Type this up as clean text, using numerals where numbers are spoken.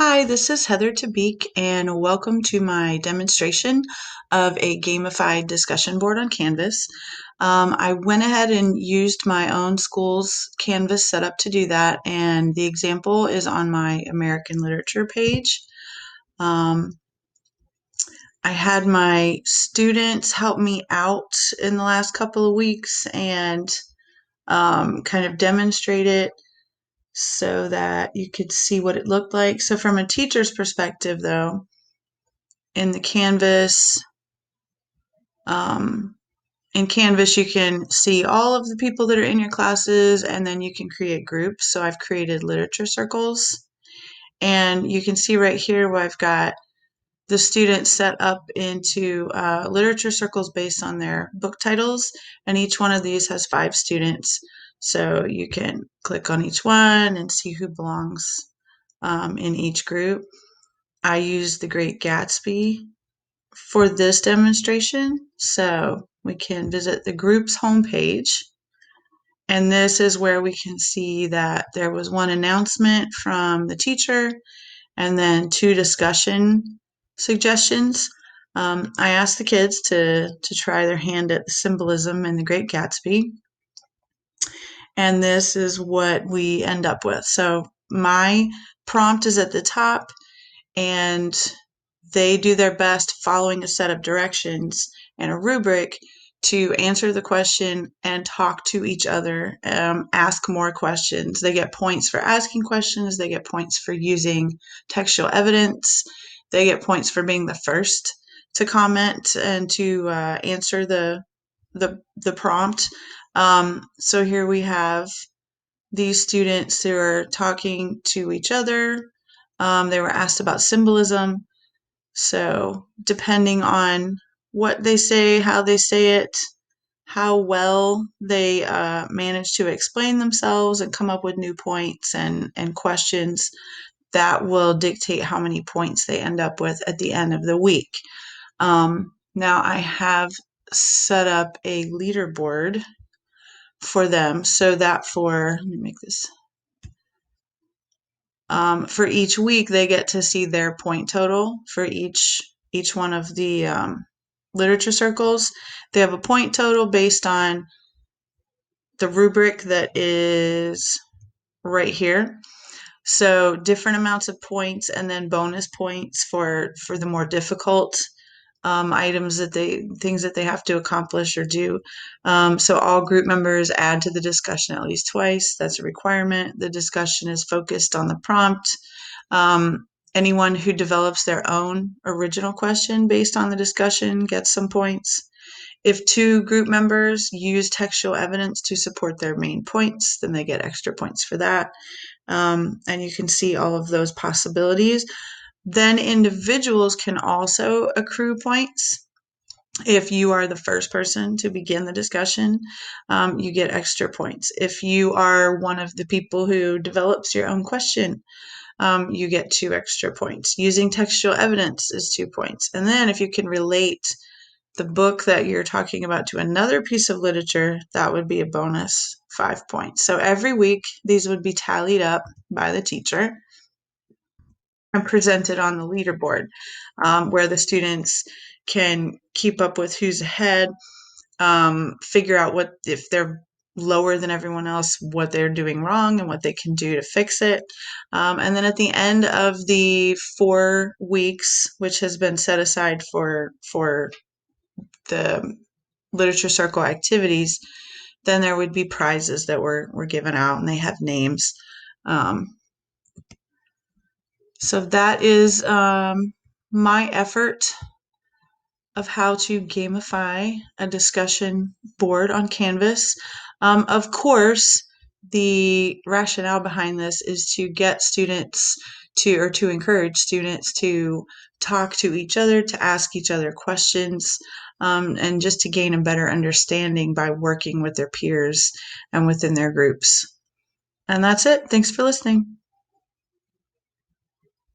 Hi, this is Heather Tabik, and welcome to my demonstration of a gamified discussion board on Canvas. I went ahead and used my own school's Canvas setup to do that, and the example is on my American Literature page. Um, I had my students help me out in the last couple of weeks and kind of demonstrate it so that you could see what it looked like. So from a teacher's perspective, though, in the Canvas, um, in Canvas, you can see all of the people that are in your classes, and then you can create groups. So I've created literature circles, and you can see right here where I've got the students set up into literature circles based on their book titles, and each one of these has 5 students. So you can click on each one and see who belongs in each group. I use The Great Gatsby for this demonstration. So we can visit the group's homepage. And this is where we can see that there was one announcement from the teacher and then 2 discussion suggestions. I asked the kids to try their hand at the symbolism in The Great Gatsby. And this is what we end up with. So my prompt is at the top, and they do their best following a set of directions and a rubric to answer the question and talk to each other, ask more questions. They get points for asking questions. They get points for using textual evidence. They get points for being the first to comment and to answer the prompt. So here we have these students who are talking to each other. They were asked about symbolism. So, depending on what they say, how they say it, how well they manage to explain themselves and come up with new points and questions, that will dictate how many points they end up with at the end of the week. Now, I have set up a leaderboard for them so that let me make this for each week, they get to see their point total for each one of the literature circles. They have a point total based on the rubric that is right here. So different amounts of points, and then bonus points for the more difficult items things that they have to accomplish or do. So all group members add to the discussion at least twice. That's a requirement. The discussion is focused on the prompt. Anyone who develops their own original question based on the discussion gets some points. If 2 group members use textual evidence to support their main points, then they get extra points for that. And you can see all of those possibilities. Then individuals can also accrue points. If you are the first person to begin the discussion, you get extra points. If you are one of the people who develops your own question, you get 2 extra points. Using textual evidence is 2 points. And then if you can relate the book that you're talking about to another piece of literature, that would be a bonus 5 points. So every week, these would be tallied up by the teacher and presented on the leaderboard, where the students can keep up with who's ahead, figure out what if they're lower than everyone else, what they're doing wrong and what they can do to fix it. And then at the end of the 4 weeks, which has been set aside for the literature circle activities, then there would be prizes that were given out, and they have names. So that is my effort of how to gamify a discussion board on Canvas. Of course, the rationale behind this is to get students to encourage students to talk to each other, to ask each other questions, and just to gain a better understanding by working with their peers and within their groups. And that's it. Thanks for listening.